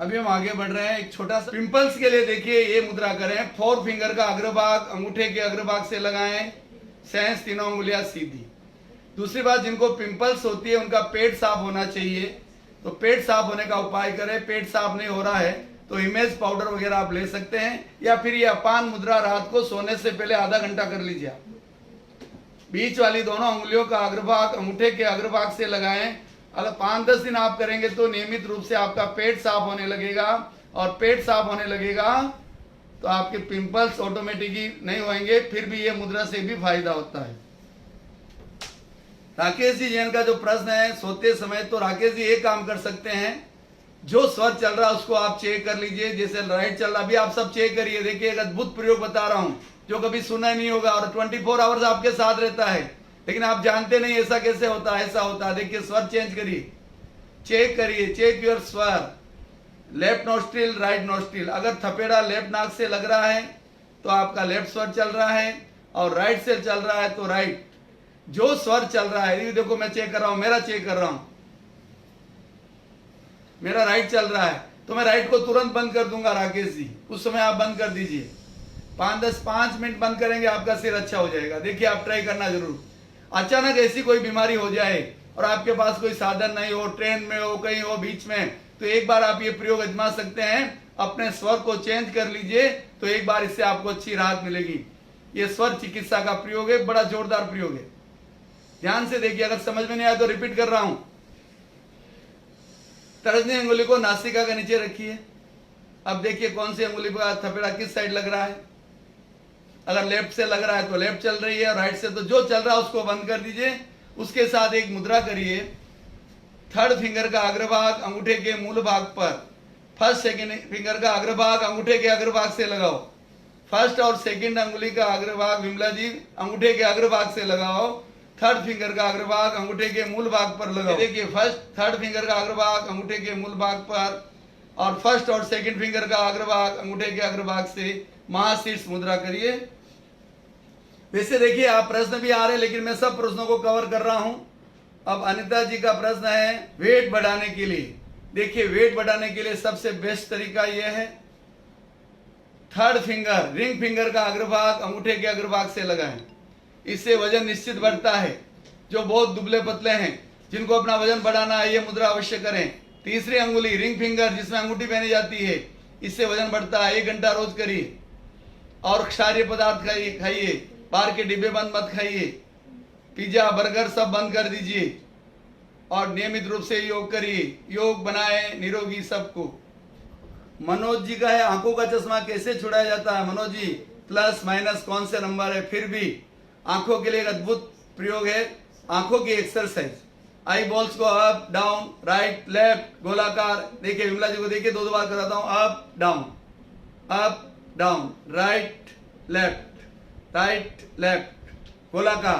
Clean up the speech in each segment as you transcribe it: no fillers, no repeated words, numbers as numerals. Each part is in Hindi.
अभी हम आगे बढ़ रहे हैं। एक छोटा सा पिंपल्स के लिए देखिए ये मुद्रा करें। 4 फिंगर का अग्रभाग अंगूठे के अग्रभाग से लगाएं, सेंस तीनों उंगलियां सीधी। दूसरी बात, जिनको पिंपल्स होती है उनका पेट साफ होना चाहिए, तो पेट साफ होने का उपाय करें। पेट साफ नहीं हो रहा है तो इमेज पाउडर वगैरह आप ले सकते हैं, या फिर ये अपान मुद्रा रात को सोने से पहले आधा घंटा कर लीजिए आप। बीच वाली दोनों उंगलियों का अग्रभाग अंगूठे के अग्रभाग से लगाएं। अगर 5-10 दिन आप करेंगे तो नियमित रूप से आपका पेट साफ होने लगेगा, और पेट साफ होने लगेगा तो आपके पिंपल्स ऑटोमेटिकली नहीं होंगे। फिर भी ये मुद्रा से भी फायदा होता है। राकेश जी जैन का जो प्रश्न है सोते समय, तो राकेश जी एक काम कर सकते हैं, जो स्वर चल रहा है उसको आप चेक कर लीजिए। जैसे राइट चल रहा, अभी आप सब चेक करिए। देखिए एक अद्भुत प्रयोग बता रहा हूं जो कभी सुना नहीं होगा, और 24 आवर्स आपके साथ रहता है, लेकिन आप जानते नहीं ऐसा कैसे होता है। ऐसा होता है, देखिए स्वर चेंज करिए, चेक करिए, चेक योर स्वर। Left nostril, right nostril. अगर थपेड़ा लेफ्ट नाक से लग रहा है तो आपका लेफ्ट स्वर चल रहा है, और राइट से चल रहा है तो राइट। जो स्वर चल रहा है, ये देखो मैं चेक कर रहा हूं, मेरा चेक कर रहा हूं, मेरा राइट चल रहा है, तो मैं राइट को तुरंत बंद कर दूंगा राकेश जी, उस समय आप बंद कर दीजिए। 5 मिनट बंद करेंगे, आपका सिर अच्छा हो जाएगा। देखिए आप ट्राई करना जरूर। अचानक ऐसी कोई बीमारी हो जाए और आपके पास कोई साधन नहीं हो, ट्रेन में हो, कहीं हो बीच में, तो एक बार आप ये प्रयोग आजमा सकते हैं। अपने स्वर को चेंज कर लीजिए, तो एक बार इससे आपको अच्छी राहत मिलेगी। ये स्वर चिकित्सा का प्रयोग है, बड़ा जोरदार प्रयोग है। ध्यान से देखिए, अगर समझ में नहीं आया तो रिपीट कर रहा हूं। तर्जनी अंगुली को नासिका के नीचे रखिए। अब देखिए कौन सी अंगुली का थपेड़ा किस साइड लग रहा है। अगर लेफ्ट से लग रहा है तो लेफ्ट चल रही है, और राइट से तो जो चल रहा है उसको बंद कर दीजिए। उसके साथ एक मुद्रा करिए। थर्ड फिंगर का अग्रभाग अंगूठे के मूल भाग पर, फर्स्ट सेकंड फिंगर का अग्रभाग अंगूठे के अग्रभाग से लगाओ। फर्स्ट और सेकंड अंगुली का अग्रभाग विमला जी अंगूठे के अग्रभाग से लगाओ। थर्ड फिंगर का अग्रभाग अंगूठे के मूल भाग पर लगाओ। देखिए फर्स्ट थर्ड फिंगर का अग्रभाग अंगूठे के मूल भाग पर, और फर्स्ट और सेकंड फिंगर का अग्रभाग अंगूठे के अग्रभाग से महाशीर्ष मुद्रा करिए। वैसे देखिए आप प्रश्न भी आ रहे हैं, लेकिन मैं सब प्रश्नों को कवर कर रहा हूं। अब अनिता जी का प्रश्न है वेट बढ़ाने के लिए। देखिए वेट बढ़ाने के लिए सबसे बेस्ट तरीका यह है, थर्ड फिंगर रिंग फिंगर का अग्रभाग अंगूठे के अग्रभाग से लगाएं। इससे वजन निश्चित बढ़ता है। जो बहुत दुबले पतले हैं, जिनको अपना वजन बढ़ाना है, ये मुद्रा अवश्य करें। तीसरी अंगुली रिंग फिंगर जिसमें अंगूठी पहनी जाती है, इससे वजन बढ़ता है। 1 घंटा रोज करिए। और क्षारीय पदार्थ खाइए, बाहर के डिब्बे बंद मत खाइए, पिज्जा बर्गर सब बंद कर दीजिए, और नियमित रूप से योग करिए। योग बनाए निरोगी सबको। मनोज जी का है आंखों का चश्मा कैसे छुड़ाया जाता है। मनोज जी प्लस माइनस कौन से नंबर है, फिर भी आंखों के लिए एक अद्भुत प्रयोग है, आंखों की एक्सरसाइज। आई बॉल्स को अप डाउन राइट लेफ्ट गोलाकार। देखिए विमला जी को देखिए, 2 बार कराता हूं, अप डाउन राइट लेफ्ट गोलाकार,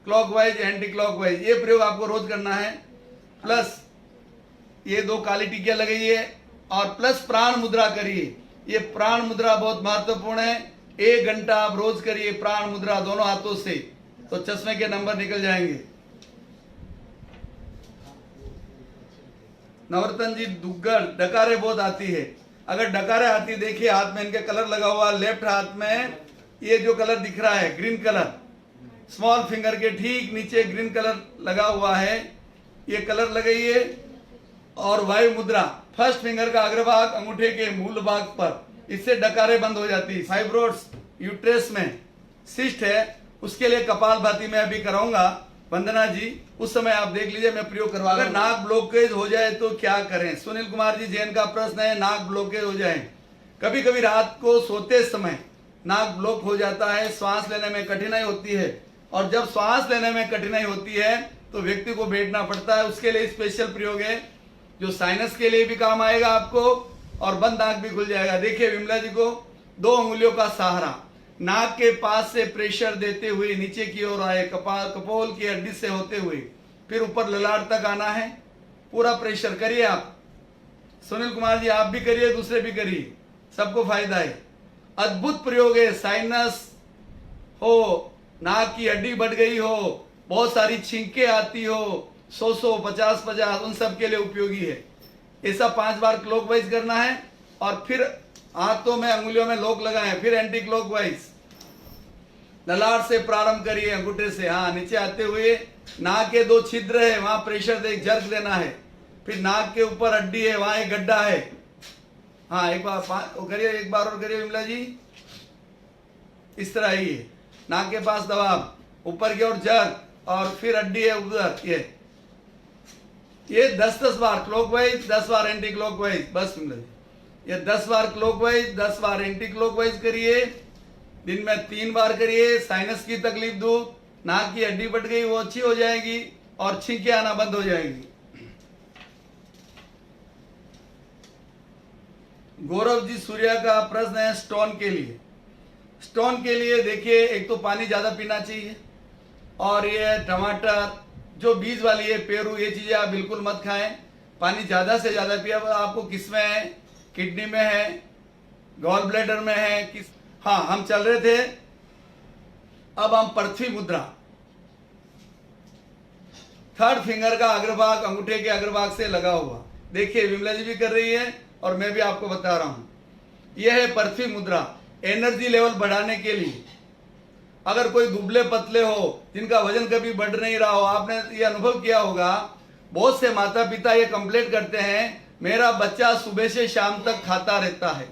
क्लॉकवाइज एंटी क्लॉकवाइज। ये प्रयोग आपको रोज करना है। प्लस ये 2 काली टिकिया लगाइए, और प्लस प्राण मुद्रा करिए। ये प्राण मुद्रा बहुत महत्वपूर्ण है। 1 घंटा आप रोज करिए प्राण मुद्रा दोनों हाथों से, तो चश्मे के नंबर निकल जाएंगे। नवरत्न जी दुग्गड़ डकारे बहुत आती है। अगर डकारे आती, देखिए हाथ में इनके कलर लगा हुआ, लेफ्ट हाथ में ये जो कलर दिख रहा है ग्रीन कलर, स्मॉल फिंगर के ठीक नीचे ग्रीन कलर लगा हुआ है, ये कलर लगाइए। और वायु मुद्रा फर्स्ट फिंगर का अग्रभाग अंगूठे के मूल भाग पर, इससे डकारे बंद हो जाती है। फाइब्रोड्स यूट्रेस में सिस्ट है, उसके लिए कपालभाति में अभी कराऊंगा वंदना जी, उस समय आप देख लीजिए, मैं प्रयोग करवा। अगर नाक ब्लॉकेज हो जाए तो क्या करें। सुनील कुमार जी जैन का प्रश्न है नाक ब्लॉकेज हो जाए। कभी कभी रात को सोते समय नाक ब्लॉक हो जाता है, श्वास लेने में कठिनाई होती है, और जब श्वास लेने में कठिनाई होती है तो व्यक्ति को बैठना पड़ता है। उसके लिए स्पेशल प्रयोग है जो साइनस के लिए भी काम आएगा आपको, और बंद नाक भी खुल जाएगा। देखिए विमला जी को 2 उंगलियों का सहारा, नाक के पास से प्रेशर देते हुए नीचे की ओर आए, कपोल की हड्डी से होते हुए फिर ऊपर ललाट तक आना है। पूरा प्रेशर करिए आप। सुनील कुमार जी आप भी करिए, दूसरे भी करिए, सबको फायदा है। अद्भुत प्रयोग है। साइनस हो, नाक की हड्डी बढ़ गई हो, बहुत सारी छींकें आती हो, 100 50 उन सब के लिए उपयोगी है। ऐसा 5 बार क्लॉकवाइज करना है और फिर हाथों में अंगुलियों में लॉक लगाएं, फिर एंटी क्लॉकवाइज। ललाट से प्रारंभ करिए, अंगूठे से, हाँ, नीचे आते हुए नाक के 2 छिद्र है, वहां प्रेशर दे, जर्क देना है। फिर नाक के ऊपर हड्डी है, वहां एक गड्ढा है, हाँ, एक बार करिए, एक बार और करिए विमला जी। इस तरह ही है, नाक के पास दबाव, ऊपर की ओर जर्क, और फिर हड्डी है उधर। ये 10-10 बार क्लॉकवाइज, 10 बार एंटी क्लॉकवाइज, बस विमला जी। ये 10 बार क्लॉकवाइज, 10 बार एंटी क्लॉकवाइज करिए, दिन में 3 बार करिए। साइनस की तकलीफ दूर, नाक की हड्डी फट गई वो अच्छी हो जाएगी और छींके आना बंद हो जाएगी। गौरव जी सूर्या का प्रश्न है स्टोन के लिए। स्टोन के लिए देखिए, एक तो पानी ज्यादा पीना चाहिए, और ये टमाटर जो बीज वाली है, पेरू, ये चीजें आप बिल्कुल मत खाएं। पानी ज्यादा से ज्यादा पिए। आपको किस में है? किडनी में है, गॉल ब्लैडर में है, किस? हाँ, हम चल रहे थे, अब हम पृथ्वी मुद्रा। 3rd फिंगर का अग्रभाग अंगूठे के अग्रभाग से लगा हुआ, देखिए विमला जी भी कर रही है और मैं भी आपको बता रहा हूं। यह है पृथ्वी मुद्रा, एनर्जी लेवल बढ़ाने के लिए। अगर कोई दुबले पतले हो, जिनका वजन कभी बढ़ नहीं रहा हो, आपने ये अनुभव किया होगा, बहुत से माता पिता ये कंप्लेंट करते हैं, मेरा बच्चा सुबह से शाम तक खाता रहता है,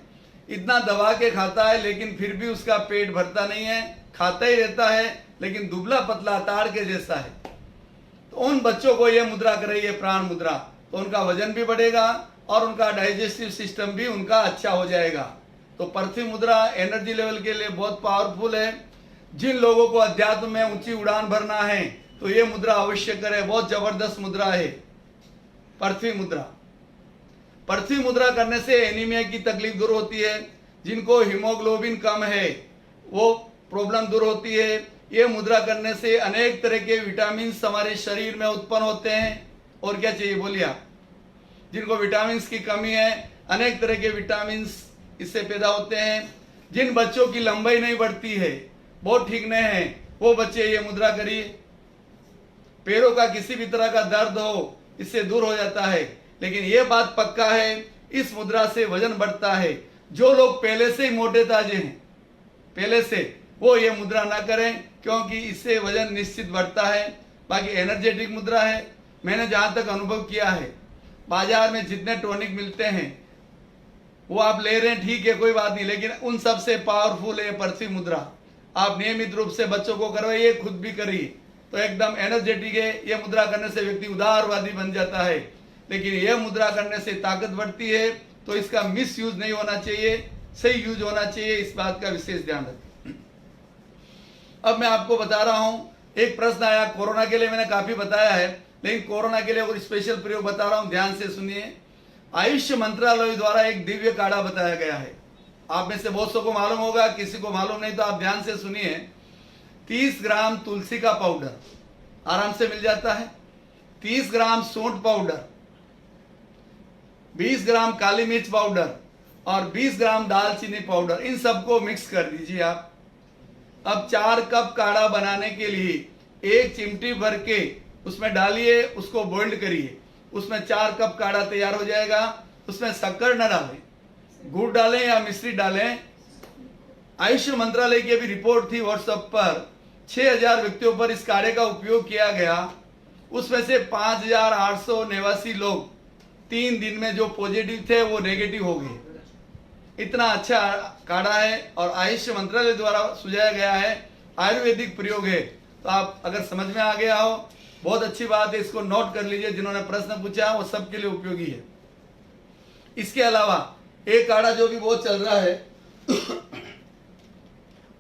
इतना दबा के खाता है, लेकिन फिर भी उसका पेट भरता नहीं है, खाता ही रहता है, लेकिन दुबला पतला ताड़ के जैसा है। तो उन बच्चों को यह मुद्रा कराइए, प्राण मुद्रा, तो उनका वजन भी बढ़ेगा और उनका डाइजेस्टिव सिस्टम भी उनका अच्छा हो जाएगा। तो पृथ्वी मुद्रा एनर्जी लेवल के लिए बहुत पावरफुल है। जिन लोगों को अध्यात्म में ऊंची उड़ान भरना है तो ये मुद्रा अवश्य करें, बहुत जबरदस्त मुद्रा है पृथ्वी मुद्रा। पृथ्वी मुद्रा करने से एनीमिया की तकलीफ दूर होती है, जिनको हीमोग्लोबिन कम है वो प्रॉब्लम दूर होती है। ये मुद्रा करने से अनेक तरह के विटामिन हमारे शरीर में उत्पन्न होते हैं। और क्या चाहिए बोलिए आप? जिनको विटामिन की कमी है, अनेक तरह के विटामिन इससे पैदा होते हैं। जिन बच्चों की लंबाई नहीं बढ़ती है, बहुत ठीक नहीं है, वो बच्चे ये मुद्रा करिए। पैरों का किसी भी तरह का दर्द हो, इससे दूर हो जाता है। लेकिन ये बात पक्का है, इस मुद्रा से वजन बढ़ता है। जो लोग पहले से ही मोटे ताजे हैं, पहले से, वो ये मुद्रा ना करें, क्योंकि इससे वजन निश्चित बढ़ता है। बाकी एनर्जेटिक मुद्रा है। मैंने जहां तक अनुभव किया है, बाजार में जितने टॉनिक मिलते हैं वो आप ले रहे हैं, ठीक है, कोई बात नहीं, लेकिन उन सब से पावरफुल है पृथ्वी मुद्रा। आप नियमित रूप से बच्चों को करवाइए, खुद भी करिए, तो एकदम एनर्जेटिक है। यह मुद्रा करने से व्यक्ति उदारवादी बन जाता है, लेकिन यह मुद्रा करने से ताकत बढ़ती है। तो इसका मिस यूज नहीं होना चाहिए, सही यूज होना चाहिए, इस बात का विशेष ध्यान रखें। अब मैं आपको बता रहा हूं, एक प्रश्न आया कोरोना के लिए, मैंने काफी बताया है, लेकिन कोरोना के लिए और स्पेशल प्रयोग बता रहा हूं, ध्यान से सुनिए। आयुष मंत्रालय द्वारा एक दिव्य काढ़ा बताया गया है। आप में से बहुत सौ को मालूम होगा, किसी को मालूम नहीं तो आप ध्यान से सुनिए। 30 ग्राम तुलसी का पाउडर आराम से मिल जाता है, 30 ग्राम सौंठ पाउडर, 20 ग्राम काली मिर्च पाउडर और 20 ग्राम दालचीनी पाउडर, इन सबको मिक्स कर दीजिए आप। अब 4 कप काढ़ा बनाने के लिए 1 चिमटी भर के उसमें डालिए, उसको बॉइल्ड करिए, उसमें 4 कप काढ़ा तैयार हो जाएगा। उसमें शक्कर न डालें, गुड़ डालें या मिश्री डालें। आयुष मंत्रालय की अभी रिपोर्ट थी व्हाट्सएप पर, 6000 व्यक्तियों पर इस काढ़े का उपयोग किया गया। उसमें से 5889 लोग 3 दिन में जो पॉजिटिव थे वो नेगेटिव हो गए। इतना अच्छा काढ़ा है और आयुष मंत्रालय द्वारा सुझाया गया है, आयुर्वेदिक प्रयोग है। तो आप अगर समझ में आ गया हो, बहुत अच्छी बात है, इसको नोट कर लीजिए। जिन्होंने प्रश्न पूछा वो सबके लिए उपयोगी है। इसके अलावा एक काढ़ा जो भी बहुत चल रहा है,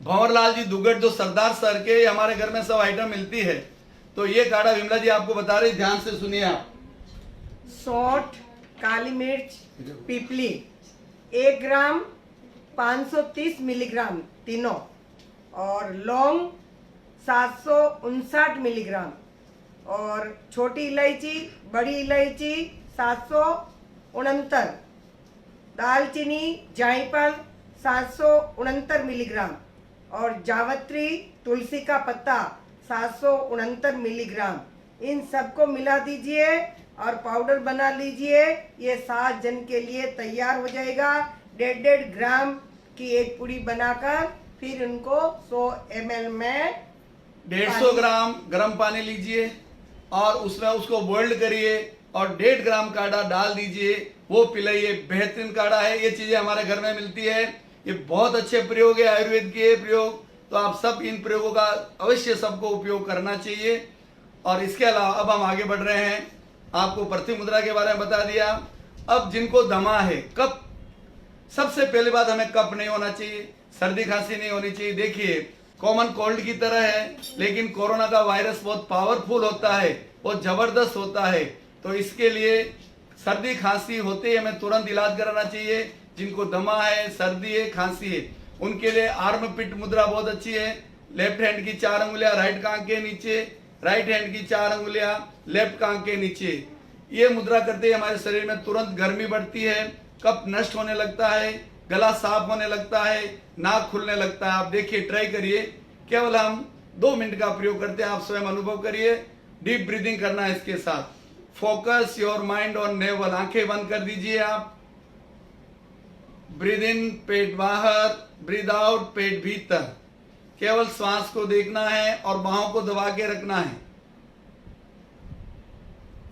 भंवरलाल जी दुगट, जो सरदार सर के, हमारे घर में सब आइटम मिलती है। तो ये काढ़ा विमला जी आपको बता रही, ध्यान से सुनिए आप। सौंठ, काली मिर्च, पीपली 1 ग्राम 530 मिलीग्राम तीनों, और लौंग 759 मिलीग्राम, और छोटी इलायची, बड़ी इलायची 769, दालचीनी, जायफल 769 मिलीग्राम, और जावित्री, तुलसी का पत्ता 769 मिलीग्राम। इन सबको मिला दीजिए और पाउडर बना लीजिए। ये 7 जन के लिए तैयार हो जाएगा। 1.5 ग्राम की एक पुड़ी बनाकर फिर उनको 100 ml में 150 ग्राम गर्म पानी लीजिए और उसमें उसको बॉइल्ड करिए और 1.5 ग्राम काढ़ा डाल दीजिए, वो पिलाइए। बेहतरीन काढ़ा है, ये चीजें हमारे घर में मिलती है। ये बहुत अच्छे प्रयोग है, आयुर्वेद के प्रयोग। तो आप सब इन प्रयोगों का अवश्य सबको उपयोग करना चाहिए। और इसके अलावा अब हम आगे बढ़ रहे हैं। आपको पृथ्वी मुद्रा के बारे में बता दिया। अब जिनको दमा है, कफ, सबसे पहली बात हमें कफ नहीं होना चाहिए, सर्दी खांसी नहीं होनी चाहिए। देखिए कॉमन कोल्ड की तरह है, लेकिन कोरोना का वायरस बहुत पावरफुल होता है, बहुत जबरदस्त होता है। तो इसके लिए सर्दी खांसी होते ही हमें तुरंत इलाज कराना चाहिए। जिनको दमा है, सर्दी है, खांसी है, उनके लिए आर्म पिट मुद्रा बहुत अच्छी है। लेफ्ट हैंड की 4 अंगुलियां राइट कांख के नीचे, राइट हैंड की 4 अंगुलियां लेफ्ट कांख के नीचे। ये मुद्रा करते ही हमारे शरीर में तुरंत गर्मी बढ़ती है, कफ नष्ट होने लगता है, गला साफ होने लगता है, नाक खुलने लगता है। आप देखिए, ट्राई करिए। केवल हम 2 मिनट का प्रयोग करते हैं, आप स्वयं अनुभव करिए। डीप ब्रीदिंग करना है इसके साथ। Focus your mind on naval. आंखें बंद कर दीजिए आप। ब्रीद इन पेट बाहर, ब्रीद आउट पेट भीतर। केवल श्वास को देखना है और बाहों को दबा के रखना है।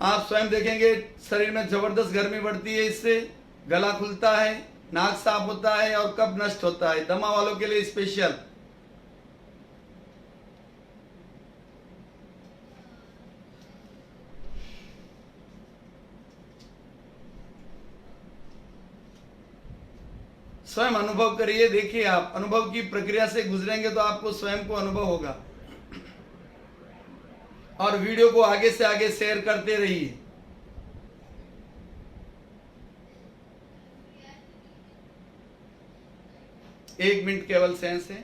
आप स्वयं देखेंगे शरीर में जबरदस्त गर्मी बढ़ती है, इससे गला खुलता है, नाक साफ होता है और कफ नष्ट होता है। दमा वालों के लिए स्पेशल। स्वयं अनुभव करिए। देखिए, आप अनुभव की प्रक्रिया से गुजरेंगे तो आपको स्वयं को अनुभव होगा। और वीडियो को आगे से आगे शेयर करते रहिए। एक मिनट केवल सेंस है।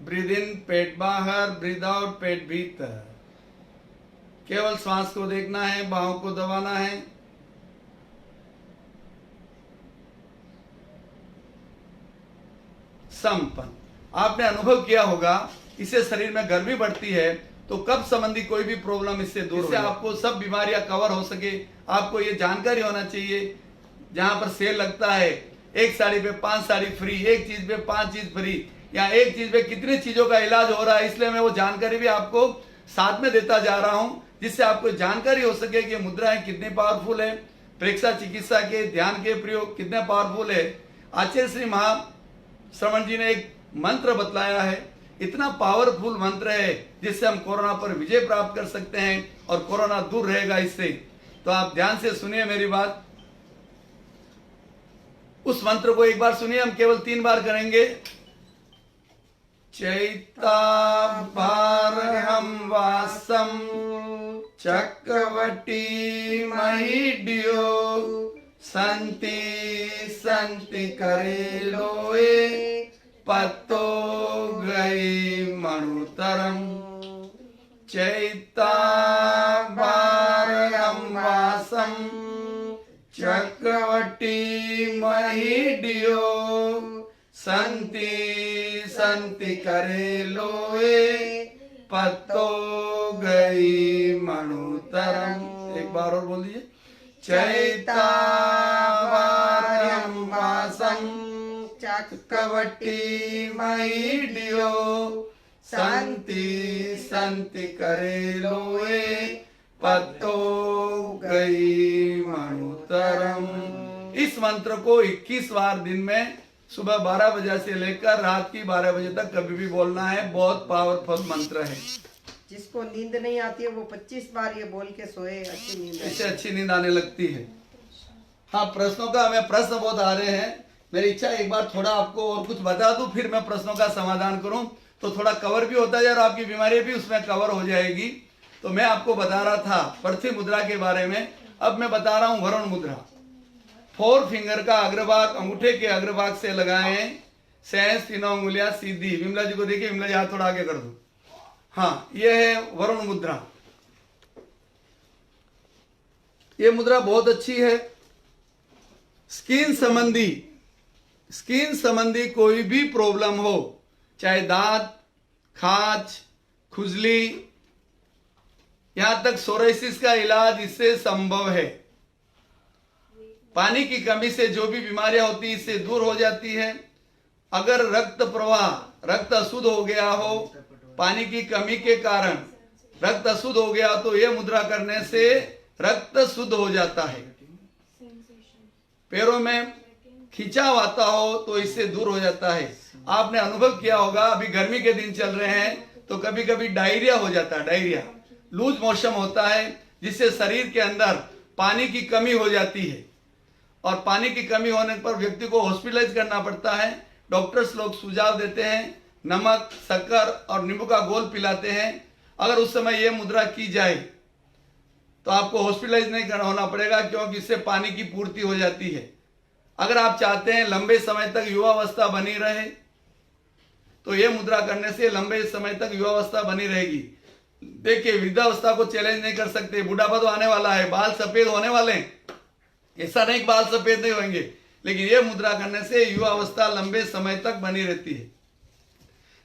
ब्रीद इन पेट बाहर, ब्रीद आउट पेट भीतर। केवल श्वास को देखना है, बाहों को दबाना है। संपन्न। आपने अनुभव किया होगा, इससे शरीर में गर्मी बढ़ती है तो कफ संबंधी कोई भी प्रॉब्लम इससे दूर हो, आपको सब बीमारियां कवर हो सके। आपको ये जानकारी होना चाहिए। जहां पर सेल लगता है, एक साड़ी पे 5 साड़ी फ्री, एक चीज पे 5 चीज फ्री, या एक चीज पे कितनी चीजों का इलाज हो रहा है, इसलिए मैं वो जानकारी भी आपको साथ में देता जा रहा हूं, जिससे आपको जानकारी हो सके कि मुद्राएं कितनी पावरफुल है, प्रेक्षा चिकित्सा के ध्यान के प्रयोग कितने पावरफुल है। आचार्य श्री श्रवण जी ने एक मंत्र बतलाया है, इतना पावरफुल मंत्र है जिससे हम कोरोना पर विजय प्राप्त कर सकते हैं और कोरोना दूर रहेगा इससे। तो आप ध्यान से सुनिए मेरी बात। उस मंत्र को एक बार सुनिए, हम केवल 3 बार करेंगे। चैताभारहं वासम चक्रवटी महीड्यो संति संति करे लोए पत्तो गई मणुतरम। चैताभारहं वासम चक्रवटी महीड्यो संति संति करे लोए पत्तो गई मणुतरम। एक बार और बोल दीजिए। चैताभारहं वासम चक्रवटी महीड्यो संति संति करे लोए पत्तो गई मणुतरम। इस मंत्र को 21 बार दिन में सुबह 12 बजे से लेकर रात की 12 बजे तक कभी भी बोलना है। बहुत पावरफुल मंत्र है। जिसको नींद नहीं आती है वो 25 बार ये बोल के सोए, अच्छी नींद इससे अच्छी नींद आने लगती है। हाँ, प्रश्नों का हमें प्रश्न बहुत आ रहे हैं। मेरी इच्छा एक बार थोड़ा आपको और कुछ बता दूं, फिर मैं प्रश्नों का समाधान करूं, तो थोड़ा कवर भी होता जाए और आपकी बीमारी भी उसमें कवर हो जाएगी। तो मैं आपको बता रहा था पृथ्वी मुद्रा के बारे में। अब मैं बता रहा हूं वरुण मुद्रा। 4 फिंगर का अग्रभाग अंगूठे के अग्रभाग से लगाएं, शेष 3 उंगलियां सीधी। विमला जी को देखिए, विमला जी हाथ थोड़ा आगे कर दो। हाँ, ये है वरुण मुद्रा। ये मुद्रा बहुत अच्छी है। स्किन संबंधी कोई भी प्रॉब्लम हो, चाहे दांत, खाज, खुजली, यहां तक सोराइसिस का इलाज इससे संभव है। पानी की कमी से जो भी बीमारियां होती है इससे दूर हो जाती है। अगर रक्त प्रवाह, रक्त अशुद्ध हो गया हो, पानी की कमी के कारण रक्त अशुद्ध हो गया तो यह मुद्रा करने से रक्त शुद्ध हो जाता है। पैरों में खिंचाव आता हो तो इससे दूर हो जाता है। आपने अनुभव किया होगा, अभी गर्मी के दिन चल रहे हैं तो कभी कभी डायरिया हो जाता है, डायरिया, लूज मोशन होता है, जिससे शरीर के अंदर पानी की कमी हो जाती है और पानी की कमी होने पर व्यक्ति को हॉस्पिटलाइज करना पड़ता है। डॉक्टर्स लोग सुझाव देते हैं, नमक, शक्कर और नींबू का घोल पिलाते हैं। अगर उस समय यह मुद्रा की जाए तो आपको हॉस्पिटलाइज नहीं करना होना पड़ेगा, क्योंकि इससे पानी की पूर्ति हो जाती है। अगर आप चाहते हैं लंबे समय तक युवावस्था बनी रहे तो यह मुद्रा करने से लंबे समय तक युवावस्था बनी रहेगी। देखिए, वृद्धावस्था को चैलेंज नहीं कर सकते, बुढ़ापा तो आने वाला है, बाल सफेद होने वाले हैं, ऐसा नहीं कि बाल सफेद नहीं होंगे, लेकिन यह मुद्रा करने से युवावस्था लंबे समय तक बनी रहती है।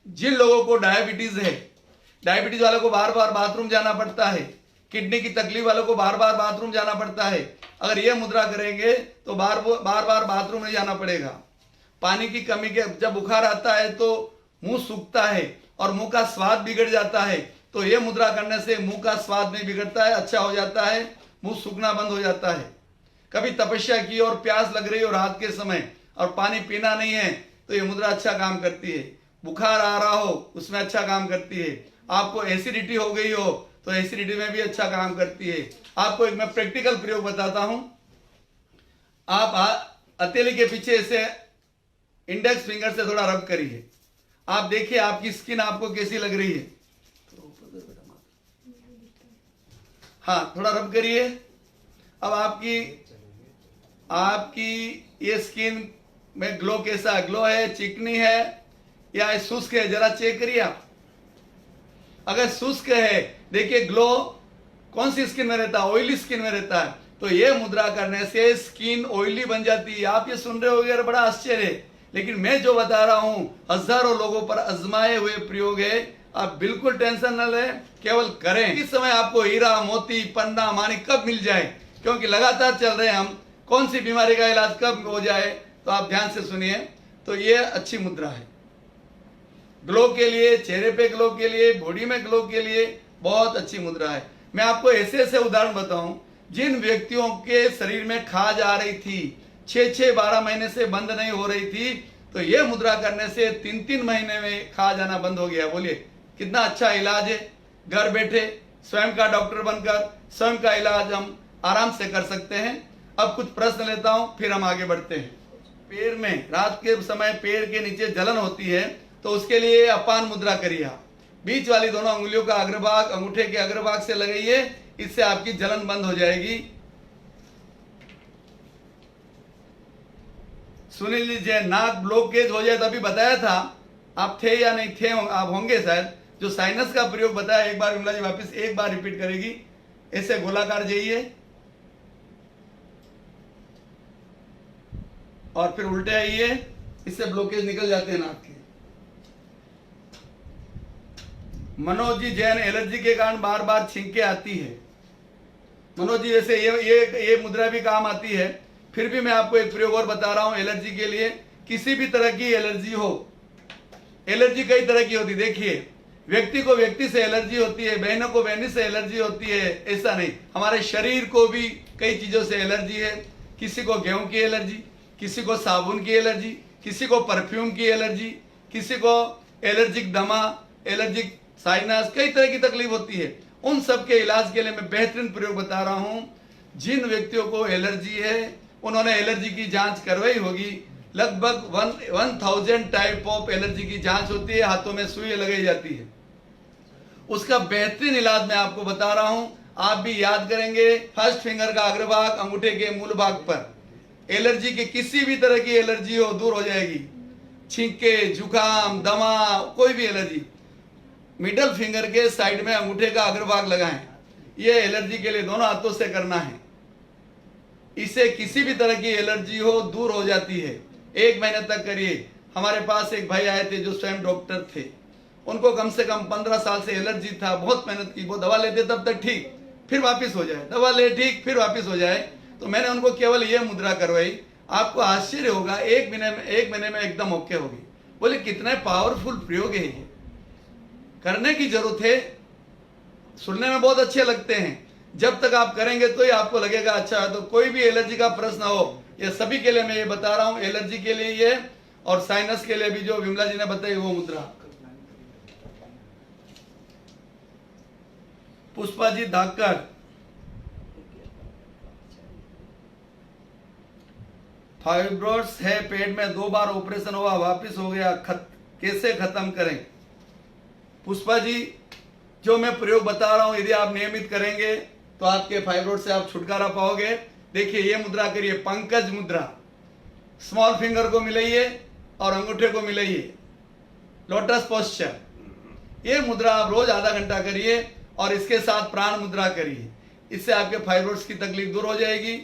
जिन लोगों को डायबिटीज है, डायबिटीज वालों को बार बार बाथरूम जाना पड़ता है, किडनी की तकलीफ वालों को बार बार बाथरूम जाना पड़ता है, अगर यह मुद्रा करेंगे तो बार बार बाथरूम नहीं जाना पड़ेगा। पानी की कमी के जब बुखार आता है तो मुंह सूखता है और मुंह का स्वाद बिगड़ जाता है, तो यह मुद्रा करने से मुंह का स्वाद नहीं बिगड़ता है, अच्छा हो जाता है, मुंह सूखना बंद हो जाता है। कभी तपस्या की और प्यास लग रही हो रात के समय और पानी पीना नहीं है तो यह मुद्रा अच्छा काम करती है। बुखार आ रहा हो उसमें अच्छा काम करती है। आपको एसिडिटी हो गई हो तो एसिडिटी में भी अच्छा काम करती है। आपको एक मैं प्रैक्टिकल प्रयोग बताता हूं। आप हथेली के पीछे ऐसे इंडेक्स फिंगर से थोड़ा रब करिए, आप देखिए आपकी स्किन आपको कैसी लग रही है। हाँ, थोड़ा रब करिए। अब आपकी ये स्किन में ग्लो कैसा है, ग्लो है, चिकनी है या शुष्क है, जरा चेक करिए आप। अगर शुष्क है, देखिए ग्लो कौन सी स्किन में रहता है, ऑयली स्किन में रहता है, तो ये मुद्रा करने से स्किन ऑयली बन जाती है। आप ये सुन रहे होंगे, बड़ा आश्चर्य है, लेकिन मैं जो बता रहा हूं हजारों लोगों पर आजमाए हुए प्रयोग है। आप बिल्कुल टेंशन न लें, केवल करें। इस समय आपको हीरा, मोती, पन्ना, माणिक कब मिल जाए, क्योंकि लगातार चल रहे हैं हम, कौन सी बीमारी का इलाज कब हो जाए, तो आप ध्यान से सुनिए। तो ये अच्छी मुद्रा है ग्लो के लिए, चेहरे पे ग्लो के लिए, बॉडी में ग्लो के लिए बहुत अच्छी मुद्रा है। मैं आपको ऐसे ऐसे उदाहरण बताऊं, जिन व्यक्तियों के शरीर में खाज आ रही थी, 6-12 महीने से बंद नहीं हो रही थी, तो यह मुद्रा करने से 3-3 महीने में खाज आना बंद हो गया। बोलिए कितना अच्छा इलाज है। घर बैठे स्वयं का डॉक्टर बनकर स्वयं का इलाज हम आराम से कर सकते हैं। अब कुछ प्रश्न लेता हूं, फिर हम आगे बढ़ते हैं। पैर में रात के समय पैर के नीचे जलन होती है तो उसके लिए अपान मुद्रा करिए। बीच वाली दोनों अंगुलियों का अग्रभाग अंगूठे के अग्रभाग से लगाइए, इससे आपकी जलन बंद हो जाएगी। सुन लीजिए, नाक ब्लॉकेज हो जाए तो अभी बताया था, आप थे या नहीं थे, आप होंगे शायद, जो साइनस का प्रयोग बताया, एक बार विमला जी वापस एक बार रिपीट करेगी। ऐसे गोलाकार जाइए और फिर उल्टे आइए, इससे ब्लॉकेज निकल जाते हैं नाक के। मनोज जी, जैन एलर्जी के कारण बार बार छींके आती है। मनोज जी, वैसे ये मुद्रा भी काम आती है, फिर भी मैं आपको एक प्रयोग और बता रहा हूं एलर्जी के लिए। किसी भी तरह की एलर्जी हो, एलर्जी कई तरह की होती है। देखिए, व्यक्ति को व्यक्ति से एलर्जी होती है, बहनों को बहनी से एलर्जी होती है, ऐसा नहीं, हमारे शरीर को भी कई चीजों से एलर्जी है। किसी को गेहूं की एलर्जी, किसी को साबुन की एलर्जी, किसी को परफ्यूम की एलर्जी, किसी को एलर्जिक दमा, एलर्जिक साइनस, कई तरह की तकलीफ होती है। उन सब के इलाज के लिए मैं बेहतरीन प्रयोग बता रहा हूं। जिन व्यक्तियों को एलर्जी है उन्होंने एलर्जी की जांच करवाई होगी। लगभग 1000 टाइप ऑफ एलर्जी की जांच होती है, हाथों में सुई लगाई जाती है। उसका बेहतरीन इलाज मैं आपको बता रहा हूं, आप भी याद करेंगे। फर्स्ट फिंगर का अग्रभाग अंगूठे के मूल भाग पर, एलर्जी की किसी भी तरह की एलर्जी हो दूर हो जाएगी। छींके, जुकाम, दमा, कोई भी एलर्जी, मिडल फिंगर के साइड में अंगूठे का अग्रभाग लगाएं। यह एलर्जी के लिए दोनों हाथों से करना है। इससे किसी भी तरह की एलर्जी हो दूर हो जाती है। 1 महीने तक करिए। हमारे पास एक भाई आए थे जो स्वयं डॉक्टर थे, उनको कम से कम 15 साल से एलर्जी था, बहुत मेहनत की, वो दवा लेते तब तक ठीक, फिर वापस हो जाए, दवा ले ठीक, फिर वापस हो जाए। तो मैंने उनको केवल ये मुद्रा करवाई, आपको आश्चर्य होगा, एक महीने में एकदम ओके होगी। बोले कितना पावरफुल प्रयोग है ये, करने की जरूरत है। सुनने में बहुत अच्छे लगते हैं, जब तक आप करेंगे तो ही आपको लगेगा अच्छा है। तो कोई भी एलर्जी का प्रश्न हो, ये सभी के लिए मैं ये बता रहा हूं, एलर्जी के लिए ये, और साइनस के लिए भी जो विमला जी ने बताई वो मुद्रा। पुष्पा जी धाकर, फाइब्रोड्स है पेट में, 2 बार ऑपरेशन हुआ, वापस हो गया, कैसे खत्म करें? पुष्पा जी, जो मैं प्रयोग बता रहा हूं, यदि आप नियमित करेंगे तो आपके फाइब्रोड से आप छुटकारा पाओगे। देखिए ये मुद्रा करिए, पंकज मुद्रा, स्मॉल फिंगर को मिलाइए और अंगूठे को मिलाइए, लोटस पोस्चर। ये मुद्रा आप रोज आधा घंटा करिए और इसके साथ प्राण मुद्रा करिए, इससे आपके फाइब्रोड्स की तकलीफ दूर हो जाएगी।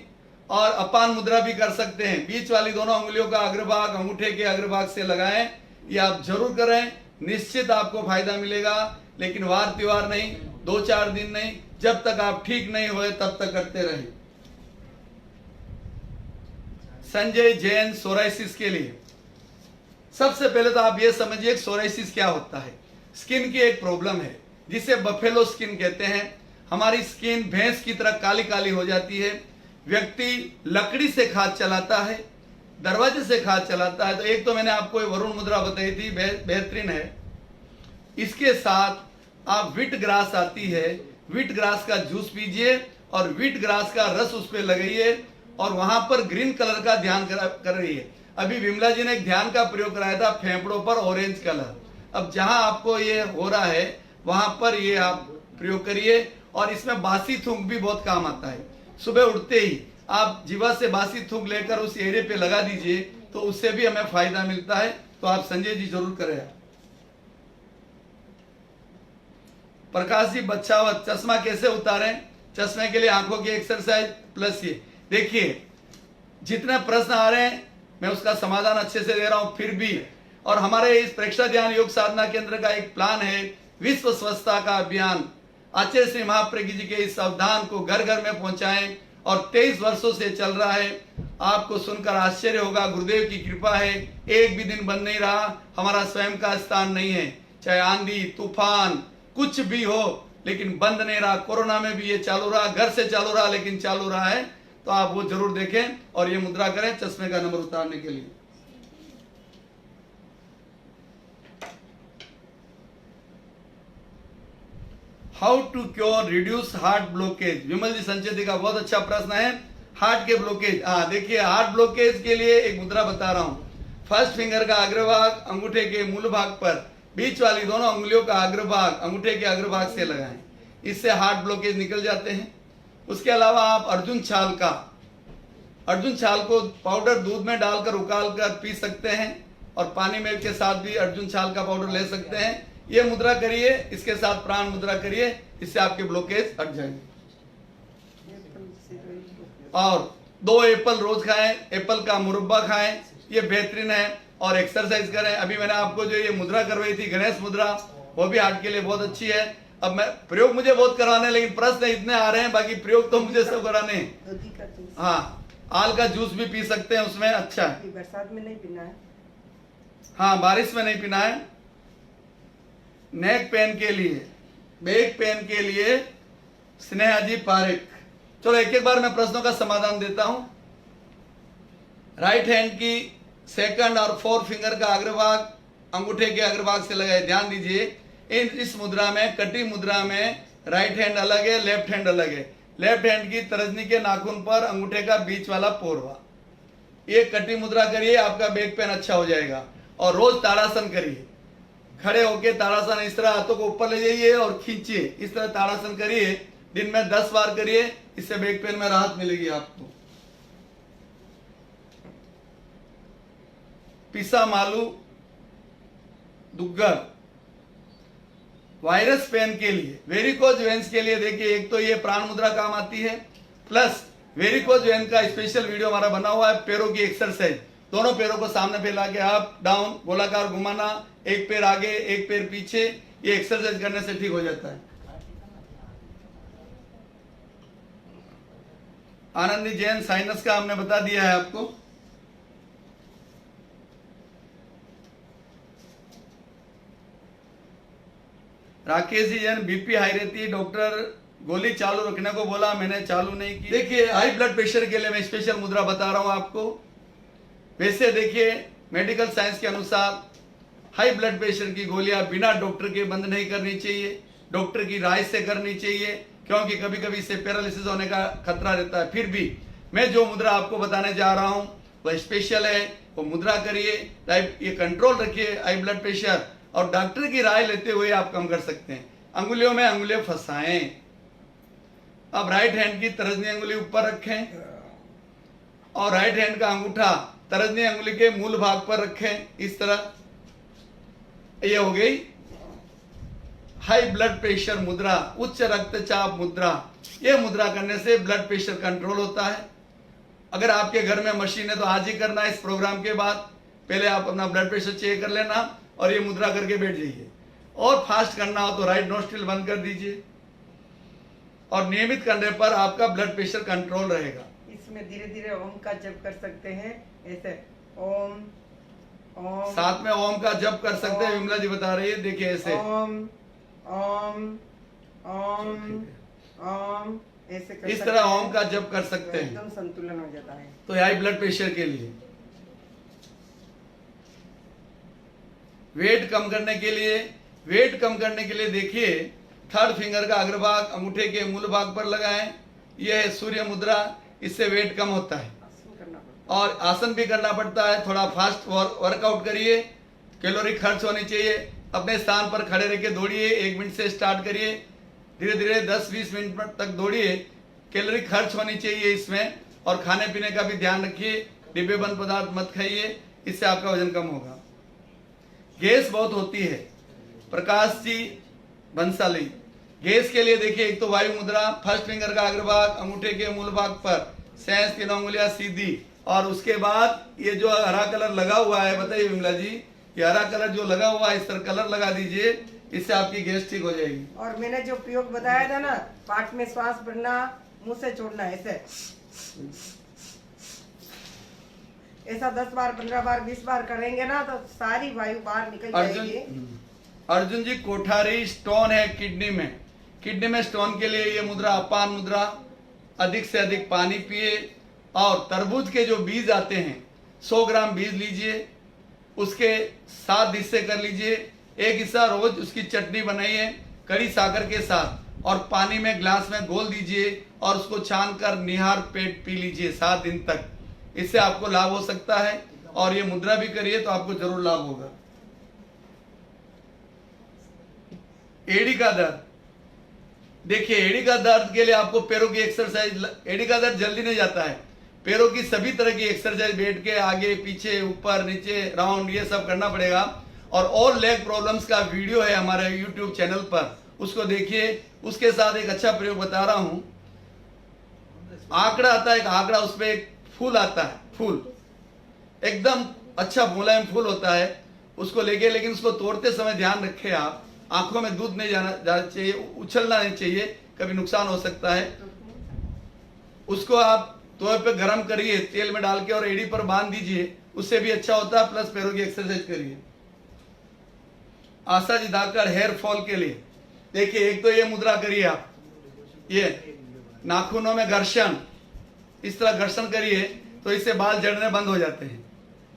और अपान मुद्रा भी कर सकते हैं, बीच वाली दोनों उंगलियों का अग्रभाग अंगूठे के अग्रभाग से लगाएं, ये आप जरूर करें, निश्चित आपको फायदा मिलेगा। लेकिन वार त्योहार नहीं, 2-4 दिन नहीं, जब तक आप ठीक नहीं हुए तब तक करते रहे। संजय जैन, सोराइसिस के लिए सबसे पहले तो आप ये समझिए सोराइसिस क्या होता है। स्किन की एक प्रॉब्लम है जिसे बफेलो स्किन कहते हैं। हमारी स्किन भैंस की तरह काली काली हो जाती है। व्यक्ति लकड़ी से खाद चलाता है, दरवाजे से खाद चलाता है। तो एक तो मैंने आपको वरुण मुद्रा बताई थी, बेहतरीन है। इसके साथ आप व्हीट ग्रास आती है, व्हीट ग्रास का जूस पीजिए और व्हीट ग्रास का रस उस पर लगाइए और वहां पर ग्रीन कलर का ध्यान कर रही है। अभी विमला जी ने एक ध्यान का प्रयोग कराया था फेफड़ों पर, ऑरेंज कलर। अब जहां आपको ये हो रहा है वहां पर ये आप प्रयोग करिए। और इसमें बासी थूक भी बहुत काम आता है। सुबह उठते ही आप जीवा से बासी थूक लेकर उस एरिया पे लगा दीजिए, तो उससे भी हमें फायदा मिलता है। तो आप संजय जी जरूर करें। प्रकाश जी बच्चावत, चश्मा कैसे उतारें? चश्मे के लिए आंखों की एक्सरसाइज प्लस ये देखिए, जितने प्रश्न आ रहे हैं मैं उसका समाधान अच्छे से दे रहा हूं फिर भी। और हमारे इस प्रेक्षा ध्यान योग साधना केंद्र का एक प्लान है, विश्व स्वच्छता का अभियान। आचार्य श्री महाप्रज्ञ जी के इस अवधान को घर घर में पहुंचाएं और 23 वर्षों से चल रहा है। आपको सुनकर आश्चर्य होगा, गुरुदेव की कृपा है, एक भी दिन बंद नहीं रहा। हमारा स्वयं का स्थान नहीं है, चाहे आंधी तूफान कुछ भी हो, लेकिन बंद नहीं रहा। कोरोना में भी ये चालू रहा, घर से चालू रहा, लेकिन चालू रहा है। तो आप वो जरूर देखें और ये मुद्रा करें चश्मे का नंबर उतारने के लिए। How to cure reduce heart blockage? Vimal ji Sancheti का बहुत अच्छा प्रश्न है। हार्ट के ब्लॉकेज, देखिए हार्ट ब्लॉकेज के लिए एक मुद्रा बता रहा हूं। फर्स्ट फिंगर का अग्रभाग अंगूठे के मूल भाग पर, बीच वाली दोनों उंगलियों का अग्रभाग अंगूठे के अग्रभाग से लगाएं, इससे हार्ट ब्लॉकेज निकल जाते हैं। उसके अलावा आप अर्जुन छाल को पाउडर दूध में डालकर उकाल कर पी सकते हैं और पानी में के साथ भी अर्जुन छाल का पाउडर ले सकते हैं। ये मुद्रा करिए, इसके साथ प्राण मुद्रा करिए, इससे आपके ब्लॉकेज हट जाएंगे। और 2 एप्पल रोज खाएं, एप्पल का मुरब्बा खाएं, ये बेहतरीन है। और एक्सरसाइज करें। अभी मैंने आपको जो ये मुद्रा करवाई थी गणेश मुद्रा, वो भी हार्ट के लिए बहुत अच्छी है। अब मैं प्रयोग मुझे बहुत कराने, लेकिन प्रश्न इतने आ रहे हैं, बाकी प्रयोग तो मुझे सब कराने हैं। हाँ, आल का जूस भी पी सकते हैं, उसमें अच्छा है। बरसात में नहीं पीना है। हाँ, बारिश में नहीं पीना है। नेक पेन के लिए, बैक पेन के लिए स्नेहा जी पारेख। चलो एक एक बार मैं प्रश्नों का समाधान देता हूं। राइट हैंड की सेकंड और 4 फिंगर का अग्रभाग अंगूठे के अग्रभाग से लगाए। ध्यान दीजिए, इस मुद्रा में, कटी मुद्रा में राइट हैंड अलग है, लेफ्ट हैंड अलग है। लेफ्ट हैंड की तर्जनी के नाखून पर अंगूठे का बीच वाला पोरवा। ये कटी मुद्रा करिए, आपका बैक पेन अच्छा हो जाएगा। और रोज ताड़ासन करिए, खड़े होके ताड़ासन, इस तरह हाथों को ऊपर ले जाइए और खींचिए, इस तरह ताड़ासन करिए। दिन में 10 बार करिए, इससे बैक पेन में राहत मिलेगी आपको। पिसा मालू दुग्गर, वायरस पेन के लिए, वेरिकोज वेन्स के लिए देखिए, एक तो ये प्राण मुद्रा काम आती है, प्लस वेरिकोज वेन का स्पेशल वीडियो हमारा बना हुआ है। पैरों की एक्सरसाइज, दोनों पैरों को सामने फैला के अप डाउन गोलाकार घुमाना, एक पैर आगे एक पैर पीछे, ये एक्सरसाइज करने से ठीक हो जाता है। आनंदी जैन साइनस का हमने बता दिया है आपको। राकेश जी जैन बीपी हाई रहती है, डॉक्टर गोली चालू रखने को बोला, मैंने चालू नहीं की। देखिए हाई ब्लड प्रेशर के लिए मैं स्पेशल मुद्रा बता रहा हूं आपको। वैसे देखिए मेडिकल साइंस के अनुसार हाई ब्लड प्रेशर की गोलियां बिना डॉक्टर के बंद नहीं करनी चाहिए, डॉक्टर की राय से करनी चाहिए, क्योंकि कभी कभी इससे पैरालिसिस होने का खतरा रहता है। फिर भी मैं जो मुद्रा आपको बताने जा रहा हूं वह स्पेशल है, वो मुद्रा करिए, ये कंट्रोल रखिए हाई ब्लड प्रेशर, और डॉक्टर की राय लेते हुए आप कम कर सकते हैं। अंगुलियों में अंगुलियां फंसाएं। अब राइट हैंड की तर्जनी अंगुली ऊपर रखें और राइट हैंड का अंगूठा तर्जनी अंगुली के मूल भाग पर रखें, इस तरह। ये हो गई हाई ब्लड प्रेशर मुद्रा, उच्च रक्तचाप मुद्रा। ये मुद्रा करने से ब्लड प्रेशर कंट्रोल होता है। अगर आपके घर में मशीन है तो आज ही करना है, इस प्रोग्राम के बाद पहले आप अपना ब्लड प्रेशर चेक कर लेना और ये मुद्रा करके बैठ जाइए। और फास्ट करना हो तो राइट नोस्ट्रिल बंद कर दीजिए, और नियमित करने पर आपका ब्लड प्रेशर कंट्रोल रहेगा। इसमें धीरे धीरे ओम का जप कर सकते हैं, ऐसे ओम ओम, साथ में ओम का जप कर सकते हैं। विमला जी बता रही है, देखिए ऐसे ओम ओम ओम ओम, ऐसे कर इस सकते तरह हैं। ओम का जप कर सकते हैं, एकदम संतुलन हो जाता है। तो हाई ब्लड प्रेशर के लिए। वेट कम करने के लिए देखिए थर्ड फिंगर का अग्रभाग अंगूठे के मूल भाग पर लगाएं। यह है सूर्य मुद्रा, इससे वेट कम होता है। आसन करना पड़ता और आसन भी करना पड़ता है। थोड़ा फास्ट वर्कआउट करिए, कैलोरी खर्च होनी चाहिए। अपने स्थान पर खड़े रह के दौड़िए, 1 मिनट से स्टार्ट करिए, धीरे धीरे 10-20 मिनट तक दौड़िए। कैलोरी खर्च होनी चाहिए इसमें। और खाने पीने का भी ध्यान रखिए, डिब्बे बंद पदार्थ मत खाइए, इससे आपका वजन कम होगा। गैस बहुत होती है, प्रकाश जी बंसाली। गैस के लिए देखिए, एक तो वायु मुद्रा, फर्स्ट फिंगर का अग्रभाग अंगूठे के मूल भाग पर, शेष 3 उंगलियां सीधी, और उसके बाद ये जो हरा कलर लगा हुआ है, बताइए विमला जी, ये हरा कलर जो लगा हुआ है इस तरह कलर लगा दीजिए, इससे आपकी गैस ठीक हो जाएगी। और मैंने जो प्रयोग बताया था ना, पाठ में श्वास भरना, मुंह से छोड़ना, ऐसा 10 बार 15 बार 20 बार करेंगे ना तो सारी वायु बाहर निकल जाएगी। अर्जुन जी कोठारी स्टोन है किडनी में स्टोन के लिए ये मुद्रा अपान मुद्रा। अधिक से अधिक पानी पिए, और तरबूज के जो बीज आते हैं 100 ग्राम बीज लीजिए, उसके 7 हिस्से कर लीजिए। एक हिस्सा रोज उसकी चटनी बनाइए कड़ी साकर के साथ, और पानी में ग्लास में घोल दीजिए और उसको छान कर निहार पेट पी लीजिए 7 दिन तक। इससे आपको लाभ हो सकता है, और ये मुद्रा भी करिए तो आपको जरूर लाभ होगा। एड़ी का दर्द, देखिए एड़ी का दर्द के लिए आपको पैरों की एक्सरसाइज, एड़ी का दर्द जल्दी नहीं जाता है, पैरों की सभी तरह की एक्सरसाइज, बैठ के आगे पीछे ऊपर नीचे राउंड, ये सब करना पड़ेगा। और लेग प्रॉब्लम्स का वीडियो है हमारे यूट्यूब चैनल पर, उसको देखिए। उसके साथ एक अच्छा प्रयोग बता रहा हूं। आंकड़ा आता है, एक आंकड़ा, उसमें एक फूल आता है, फूल एकदम अच्छा मुलायम फूल होता है, उसको लेके, लेकिन उसको तोड़ते समय ध्यान रखें आप, आंखों में दूध नहीं जाना चाहिए, उछलना नहीं चाहिए, कभी नुकसान हो सकता है। उसको आप तवे पे गरम करिए तेल में डाल के और एड़ी पर बांध दीजिए, उससे भी अच्छा होता है। प्लस पैरों की एक्सरसाइज करिए। आशा जी धाकर हेयर फॉल के लिए देखिए, एक तो ये मुद्रा करिए आप, ये नाखूनों में घर्षण, इस तरह घर्षण करिए तो इससे बाल झड़ने बंद हो जाते हैं।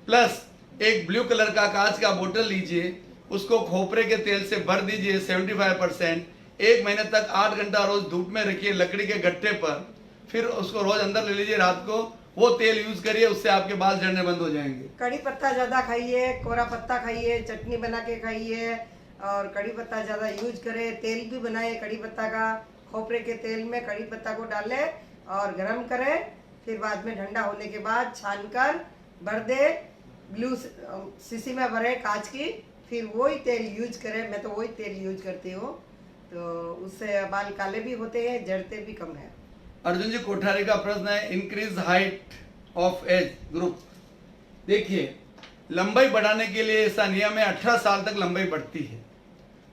प्लस एक ब्लू कलर का कांच का बोतल लीजिए, उसको खोपरे के तेल से भर दीजिए 75%। 1 महीने तक 8 घंटा रोज धूप में रखिए लकड़ी के गट्टे पर, फिर उसको रोज अंदर ले लीजिए रात को, वो तेल यूज करिए, उससे आपके बाल झड़ने बंद हो जाएंगे। कड़ी पत्ता ज्यादा खाइए, कोरा पत्ता खाइए, चटनी बना के खाइए, और कड़ी पत्ता ज्यादा यूज करें। तेल भी बनाए कड़ी पत्ता का, खोपरे के तेल में कड़ी पत्ता को डाले और गरम करें, फिर बाद में ठंडा होने के बाद छान कर भर दे, ब्लू शीशी में भरे कांच की, फिर वही तेल यूज करें। मैं तो वही तेल यूज करती हूँ, तो उससे बाल काले भी होते हैं, झड़ते भी कम है। अर्जुन जी कोठारी का प्रश्न है, increase height of age group. देखिए लंबाई बढ़ाने के लिए ऐसा नियम है 18 साल तक लंबाई बढ़ती है।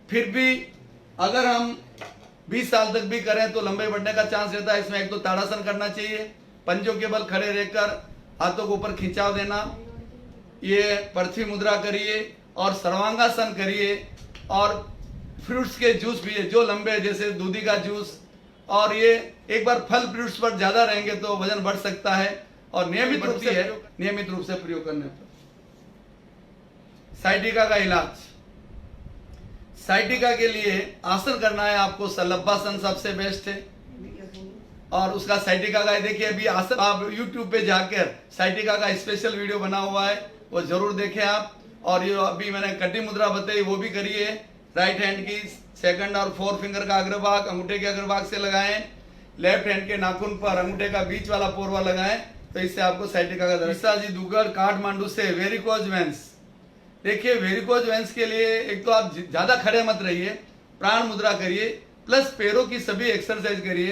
फिर भी अगर हम 20 साल तक भी करें तो लंबाई बढ़ने का चांस रहता है। इसमें एक तो ताड़ासन करना चाहिए, पंजों के बल खड़े रहकर हाथों को ऊपर खिंचाव देना, ये पृथ्वी मुद्रा करिए और सर्वांगासन करिए। और फ्रूट्स के जूस पिए जो लंबे हैं, जैसे दूधी का जूस। और ये एक बार फल फ्रूट्स पर ज्यादा रहेंगे तो वजन बढ़ सकता है। और नियमित रूप से प्रयोग करने पर। साइटिका का इलाज, साइटिका के लिए आसन करना है आपको, सलब्बासन सबसे बेस्ट है। और उसका साइटिका का देखिए, अभी आसन आप YouTube पे जाकर साइटिका का स्पेशल वीडियो बना हुआ है, वो जरूर देखें आप। और ये अभी मैंने कटी मुद्रा बताई, वो भी करिए। राइट हैंड की सेकंड और फोर्थ फिंगर का अग्रभाग अंगूठे के अग्रभाग से लगाएं। लेफ्ट हैंड के नाखून पर अंगूठे का बीच वाला पोरवा लगाएं, तो इससे आपको साइटिका का दर्द। जी दुग्गड़ काठमांडू से वेरिकोज वेंस। देखिए वेरिकोज वेंस के लिए एक तो आप ज्यादा खड़े मत रहिए, प्राण मुद्रा करिए, प्लस पैरों की सभी एक्सरसाइज करिए।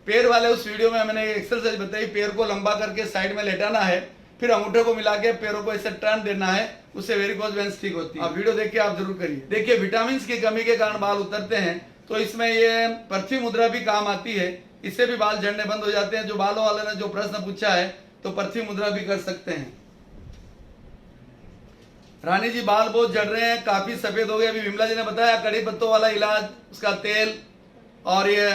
पैर वाले उस वीडियो में मैंने एक्सरसाइज बताई, पैर को लंबा करके साइड में लेटाना है, फिर अंगूठे को मिला के पैरों को ऐसे टर्न देना है, उससे वेरिकोज वेंस ठीक होती है। आप वीडियो देखिए, आप जरूर करिए। देखिए विटामिन की कमी के कारण बाल उतरते हैं, तो इसमें ये पृथ्वी मुद्रा भी काम आती है, इससे भी बाल झड़ने बंद हो जाते हैं। जो बालों वाले ने जो प्रश्न पूछा है, तो पृथ्वी मुद्रा भी कर सकते हैं। रानी जी बाल बहुत झड़ रहे हैं, काफी सफेद हो गए। अभी विमला जी ने बताया कड़ी पत्तों वाला इलाज, उसका तेल और ये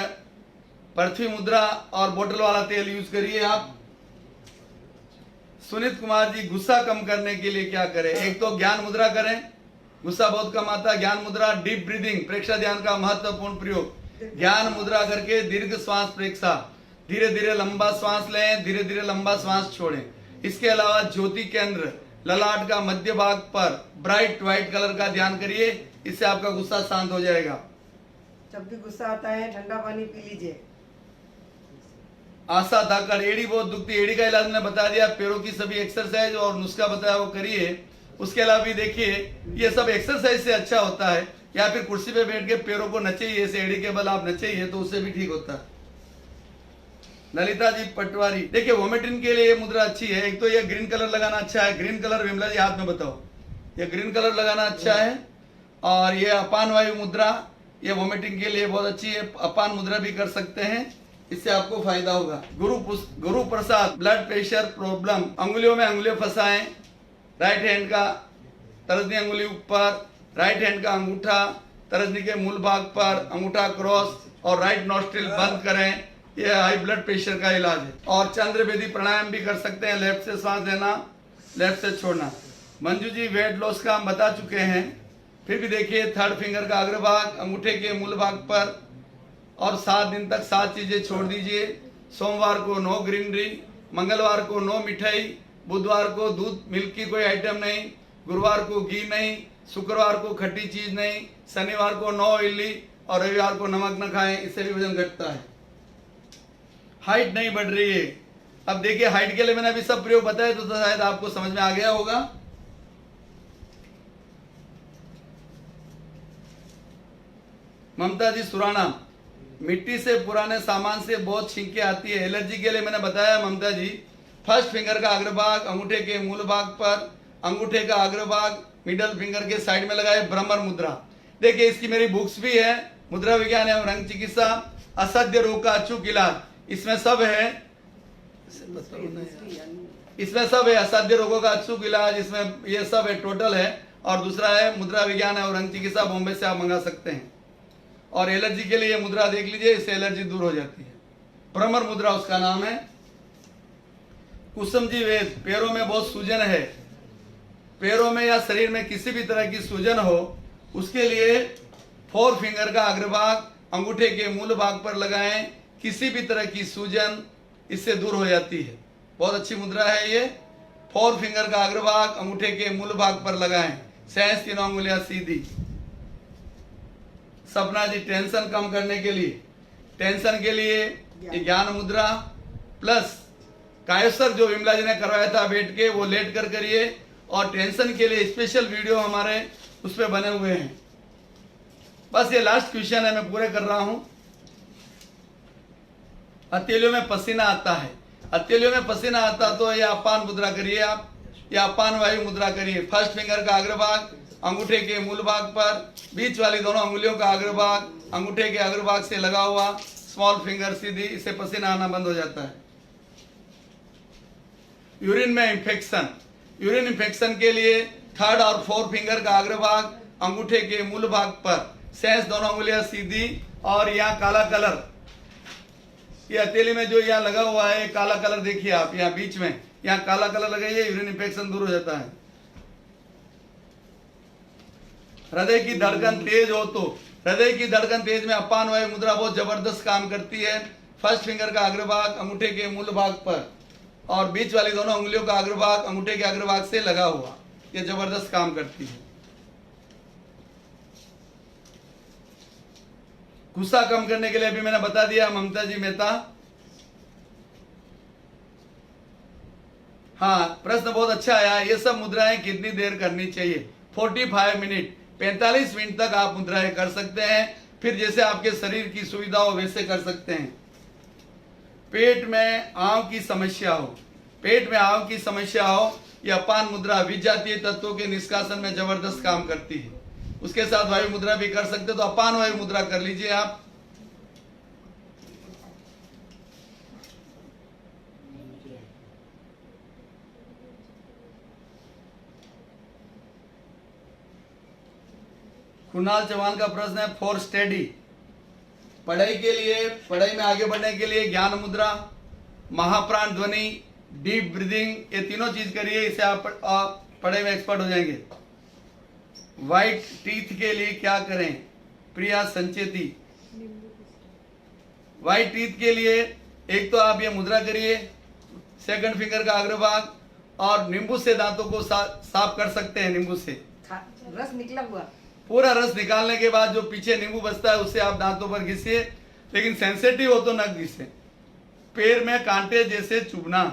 पृथ्वी मुद्रा और बोतल वाला तेल यूज करिए आप। सुनीत कुमार जी गुस्सा कम करने के लिए क्या करें? एक तो ज्ञान मुद्रा करें, गुस्सा बहुत कम आता है। ज्ञान मुद्रा, डीप ब्रीदिंग, प्रेक्षा ध्यान का महत्वपूर्ण प्रयोग। ज्ञान मुद्रा करके दीर्घ श्वास प्रेक्षा, धीरे धीरे लंबा श्वास लें, धीरे धीरे लंबा श्वास छोड़ें। इसके अलावा ज्योति केंद्र ललाट का मध्य भाग पर ब्राइट व्हाइट कलर का ध्यान करिए, इससे आपका गुस्सा शांत हो जाएगा। जब भी गुस्सा आता है ठंडा पानी पी लीजिए। आशा धाकड़, एड़ी बहुत दुखती है, एड़ी का इलाज मैंने बता दिया। पैरों की सभी एक्सरसाइज और नुस्खा बताया वो करिए। उसके अलावा भी देखिए ये सब एक्सरसाइज से अच्छा होता है, या फिर कुर्सी पे बैठ के पैरों को नचाइए, ऐसे एड़ी के बल आप नचाइए, तो उससे भी ठीक होता है। ललिता जी पटवारी, देखिए वोमिटिंग के लिए ये मुद्रा अच्छी है। एक तो ये ग्रीन कलर लगाना अच्छा है, ग्रीन कलर विमला जी हाथ में बताओ, ये ग्रीन कलर लगाना अच्छा है। और ये अपान वायु मुद्रा, ये वोमिटिंग के लिए बहुत अच्छी है, अपान मुद्रा भी कर सकते हैं, इससे आपको फायदा होगा। Guru Prasad, blood pressure problem, अंगुलियों में अंगुलियां फंसाएं, राइट हैंड का तर्जनी अंगुली ऊपर, राइट हैंड का अंगूठा तर्जनी के मूल भाग पर, अंगूठा क्रॉस, और राइट नॉस्ट्रिल बंद करें। यह हाई ब्लड प्रेशर का इलाज है। और चंद्रवेदी प्राणायाम भी कर सकते हैं, लेफ्ट से सांस लेना, लेफ्ट से छोड़ना। मंजू जी वेट लॉस का हम बता चुके हैं। फिर भी देखिए थर्ड फिंगर का अग्रभाग अंगूठे के मूल भाग पर, और 7 दिन तक 7 चीजें छोड़ दीजिए। सोमवार को नो ग्रीनरी, मंगलवार को नो मिठाई, बुधवार को दूध मिल्क की कोई आइटम नहीं, गुरुवार को घी नहीं, शुक्रवार को खट्टी चीज नहीं, शनिवार को नो इडली, और रविवार को नमक न खाएं, इससे भी वजन घटता है। हाइट नहीं बढ़ रही है। अब देखिए हाइट के लिए मैंने अभी सब प्रयोग बताया, तो शायद आपको समझ में आ गया होगा। ममता जी सुराना, मिट्टी से पुराने सामान से बहुत छींके आती है, एलर्जी के लिए मैंने बताया ममता जी। फर्स्ट फिंगर का अग्रभाग अंगूठे के मूल भाग पर, अंगूठे का अग्रभाग मिडल फिंगर के साइड में लगाए, भ्रमर मुद्रा। देखिए इसकी मेरी बुक्स भी है, मुद्रा विज्ञान एवं रंग चिकित्सा, असध्य रोग का अचूक इलाज, इसमें सब है, इसमें सब है असाध्य रोगों का अचूक इलाज, इसमें ये सब है, टोटल है। और दूसरा है मुद्रा विज्ञान एवं रंग चिकित्सा, बॉम्बे से आप मंगा सकते हैं। और एलर्जी के लिए मुद्रा देख लीजिए, इससे एलर्जी दूर हो जाती है। भ्रमर मुद्रा उसका नाम है। कुसुम जी वेद, पैरों में बहुत सूजन है, पैरों में या शरीर में किसी भी तरह की सूजन हो, उसके लिए 4 फिंगर का अग्रभाग अंगूठे के मूल भाग पर लगाएं। किसी भी तरह की सूजन इससे दूर हो जाती है। बहुत अच्छी मुद्रा है ये। 4 फिंगर का अग्रभाग अंगूठे के मूल भाग पर लगाएं, सहज 3 उंगलियां सीधी। सपना जी टेंशन कम करने के लिए, टेंशन के लिए ज्ञान मुद्रा प्लस कायस्वर जो विमला जी ने करवाया था बैठ के, वो लेट कर करिए। और टेंशन के लिए स्पेशल वीडियो हमारे उस पर बने हुए हैं। बस ये लास्ट क्वेश्चन है, मैं पूरे कर रहा हूं। हथेलियों में पसीना आता है, हथेलियों में पसीना आता तो ये अपान मुद्रा करिए आप। या अपान वायु मुद्रा करिए। फर्स्ट फिंगर का अग्रभाग अंगूठे के मूल भाग पर, बीच वाली दोनों अंगुलियों का अग्रभाग अंगूठे के अग्रभाग से लगा हुआ, स्मॉल फिंगर सीधी, इससे पसीना आना बंद हो जाता है। यूरिन में इंफेक्शन, यूरिन इंफेक्शन के लिए थर्ड और फोर्थ फिंगर का अग्रभाग अंगूठे के मूल भाग पर, शेष दोनों उंगलियां सीधी, और यहाँ काला कलर, ये हथेली में जो यहाँ लगा हुआ है काला कलर देखिए आप, यहाँ बीच में यहाँ काला कलर लगाइए, यूरिन इंफेक्शन दूर हो जाता है। हृदय की धड़कन तेज हो तो, हृदय की धड़कन तेज में अपान वायु मुद्रा बहुत जबरदस्त काम करती है। फर्स्ट फिंगर का अग्रभाग अंगूठे के मूल भाग पर और बीच वाली दोनों उंगलियों का अग्रभाग अंगूठे के अग्रभाग से लगा हुआ, ये जबरदस्त काम करती है। गुस्सा कम करने के लिए अभी मैंने बता दिया, ममता जी मेहता। हाँ, प्रश्न बहुत अच्छा आया, ये सब मुद्राएं कितनी देर करनी चाहिए? 45 मिनट, 45 मिनट तक आप मुद्राएं कर सकते हैं, फिर जैसे आपके शरीर की सुविधा हो वैसे कर सकते हैं। पेट में आंव की समस्या हो, पेट में आंव की समस्या हो, यह अपान मुद्रा विजातीय तत्वों के निष्कासन में जबरदस्त काम करती है। उसके साथ वायु मुद्रा भी कर सकते, तो अपान वायु मुद्रा कर लीजिए आप। कुणाल चौहान का प्रश्न है, फॉर स्टडी, पढ़ाई के लिए, पढ़ाई में आगे बढ़ने के लिए ज्ञान मुद्रा, महाप्राण ध्वनि, डीप ब्रीदिंग, ये तीनों चीज करिए, इससे आप पढ़ाई में एक्सपर्ट हो जाएंगे। व्हाइट टीथ के लिए क्या करें? प्रिया संचेती, व्हाइट टीथ के लिए एक तो आप ये मुद्रा करिए, सेकंड फिंगर का अग्रभाग, और नींबू से दांतों को साफ कर सकते हैं। नींबू से रस निकला हुआ, पूरा रस निकालने के बाद जो पीछे नींबू बचता है उससे आप दांतों पर घिसिए, लेकिन सेंसिटिव हो तो न घिसे। पैर में कांटे जैसे चुभना,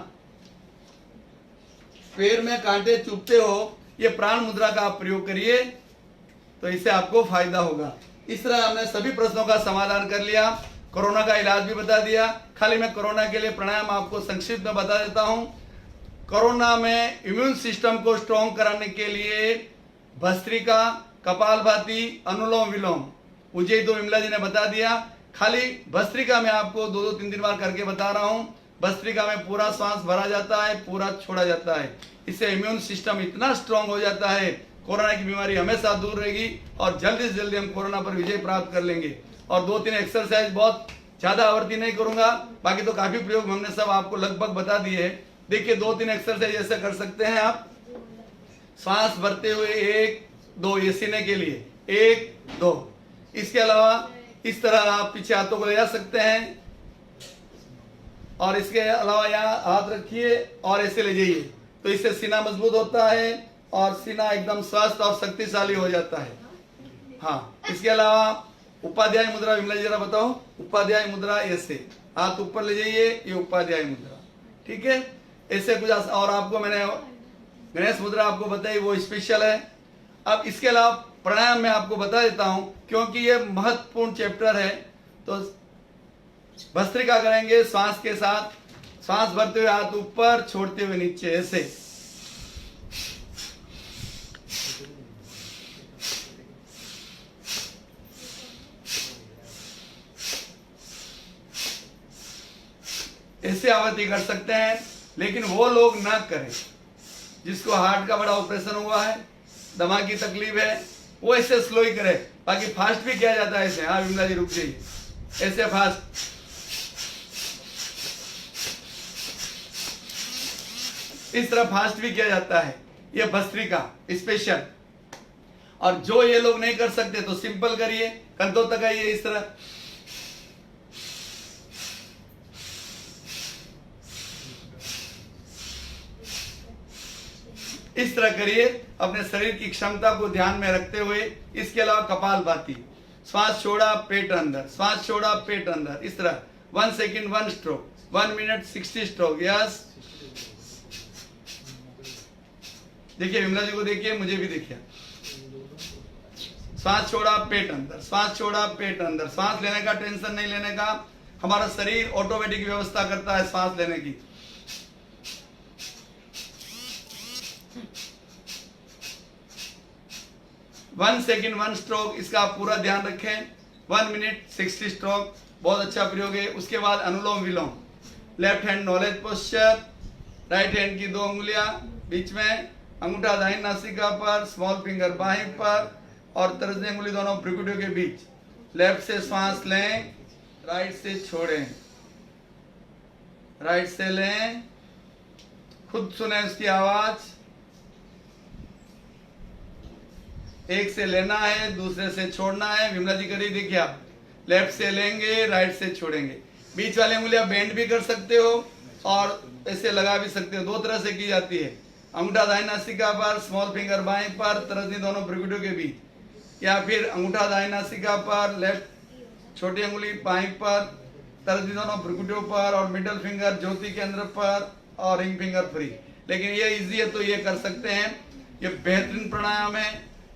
पैर में कांटे चुभते हो, ये प्राण मुद्रा का आप प्रयोग करिए, तो इससे आपको फायदा होगा। इस तरह हमने सभी प्रश्नों का समाधान कर लिया, कोरोना का इलाज भी बता दिया। खाली मैं कोरोना के लिए प्राणायाम आपको संक्षिप्त में बता देता हूं। कोरोना में इम्यून सिस्टम को स्ट्रॉन्ग कराने के लिए भस्त्रिका, कपालभाति, अनुलोम विलोम, मुझे तो विमला जी ने बता दिया। खाली भस्त्रिका में आपको 2-3 बार करके बता रहा हूं। भस्त्रिका में पूरा सांस भरा जाता है, पूरा छोड़ा जाता है, इससे इम्यून सिस्टम इतना स्ट्रांग हो जाता है, कोरोना की बीमारी हमेशा दूर रहेगी और जल्दी से जल्दी हम कोरोना पर विजय प्राप्त कर लेंगे। और 2-3 एक्सरसाइज, बहुत ज्यादा आवृत्ति नहीं करूंगा, बाकी तो काफी प्रयोग हमने सब आपको लगभग बता दिए है। देखिए 2-3 एक्सरसाइज ऐसे कर सकते हैं आप। सांस भरते हुए 1-2, ये सीने के लिए 1-2। इसके अलावा इस तरह आप पीछे हाथों को ले जा सकते हैं, और इसके अलावा यहाँ हाथ रखिए और ऐसे ले जाइए, तो इससे सीना मजबूत होता है और सीना एकदम स्वस्थ और शक्तिशाली हो जाता है। हाँ, इसके अलावा उपाध्याय मुद्रा, विमला जी जरा बताओ। उपाध्याय मुद्रा ऐसे हाथ ऊपर ले जाइए, ये उपाध्याय मुद्रा, ठीक है। ऐसे कुछ, और आपको मैंने गणेश मुद्रा आपको बताई, वो स्पेशल है। अब इसके अलावा प्राणायाम में आपको बता देता हूं, क्योंकि ये महत्वपूर्ण चैप्टर है। तो भस्त्रिका करेंगे श्वास के साथ, श्वास भरते हुए हाथ ऊपर, छोड़ते हुए नीचे, ऐसे। ऐसे आवृत्ति कर सकते हैं, लेकिन वो लोग ना करें जिसको हार्ट का बड़ा ऑपरेशन हुआ है, दिमाग की तकलीफ है, वो ऐसे स्लो ही करे। बाकी फास्ट भी किया जाता है ऐसे। हाँ विमला जी रुक जाइए, ऐसे फास्ट। इस तरह फास्ट भी किया जाता है, ये भस्त्रिका स्पेशल। और जो ये लोग नहीं कर सकते तो सिंपल करिए, कंधों तक आइए, इस तरह। इस तरह करिए, अपने शरीर की क्षमता को ध्यान में रखते हुए। इसके अलावा कपालभाति, श्वास छोड़ा पेट अंदर, श्वास छोड़ा पेट अंदर, इस तरह 1 second 1 stroke, 1 minute 60 stroke. Yes, देखिए विमला जी को देखिए, मुझे भी देखिए। श्वास छोड़ा पेट अंदर, श्वास छोड़ा पेट अंदर। श्वास लेने का टेंशन नहीं लेने का, हमारा शरीर ऑटोमेटिक व्यवस्था करता है श्वास लेने की। 1 सेकंड 1 स्ट्रोक, इसका आप पूरा ध्यान रखें। 1 मिनट 60 स्ट्रोक, बहुत अच्छा प्रयोग है। उसके बाद anulom vilom, left hand knowledge posture, right hand की 2 उंगलियां बीच में, अंगूठा दाहिनी नासिका पर, स्मॉल फिंगर बाएं पर और तर्जनी उंगली दोनों भ्रुकुटियों के बीच। लेफ्ट से श्वास लें, राइट से छोड़ें, राइट से लें, खुद सुने उसकी आवाज। एक से लेना है, दूसरे से छोड़ना है। विमला जी करिए, देखिए आप लेफ्ट से लेंगे, राइट से छोड़ेंगे। बीच वाली उंगलियां बेंड भी कर सकते हो और ऐसे लगा भी सकते हो, 2 तरह से की जाती है। अंगूठा दाहिनी नासिका पर, स्मॉल फिंगर बाएं पर, तर्जनी दोनों भ्रुकुटियों के बीच, या फिर अंगूठा दाहिनी नासिका पर, लेफ्ट छोटी उंगली बाएं पर, तर्जनी दोनों भ्रुकुटियों पर और मिडिल फिंगर ज्योति केंद्र पर और रिंग फिंगर फ्री। लेकिन ये इजी है तो ये कर सकते हैं। ये बेहतरीन प्राणायाम है,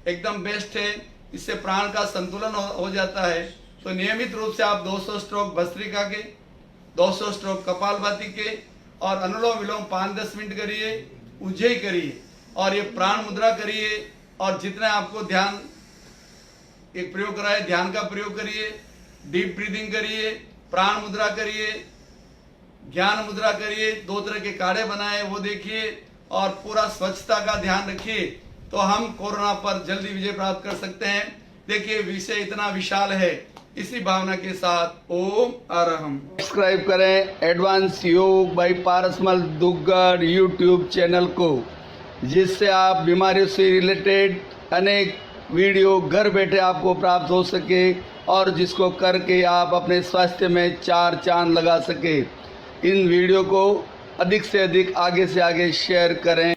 एकदम बेस्ट है। इससे प्राण का संतुलन हो जाता है। तो नियमित रूप से आप 200 स्ट्रोक भस्त्रिका के, 200 स्ट्रोक कपालभाति के और अनुलोम विलोम 5-10 मिनट करिए, उज्जै करिए और ये प्राण मुद्रा करिए। और जितना आपको ध्यान एक प्रयोग कराए, ध्यान का प्रयोग करिए, डीप ब्रीदिंग करिए, प्राण मुद्रा करिए, ज्ञान मुद्रा करिए, 2 तरह के काढ़े बनाए वो देखिए और पूरा स्वच्छता का ध्यान रखिए, तो हम कोरोना पर जल्दी विजय प्राप्त कर सकते हैं। देखिए विषय इतना विशाल है। इसी भावना के साथ ओम अरहम। सब्सक्राइब करें एडवांस योग by Parasmal Duggar YouTube channel को, जिससे आप बीमारियों से रिलेटेड अनेक वीडियो घर बैठे आपको प्राप्त हो सके और जिसको करके आप अपने स्वास्थ्य में 4 चांद लगा सके। इन वीडियो को अधिक से अधिक आगे से आगे शेयर करें।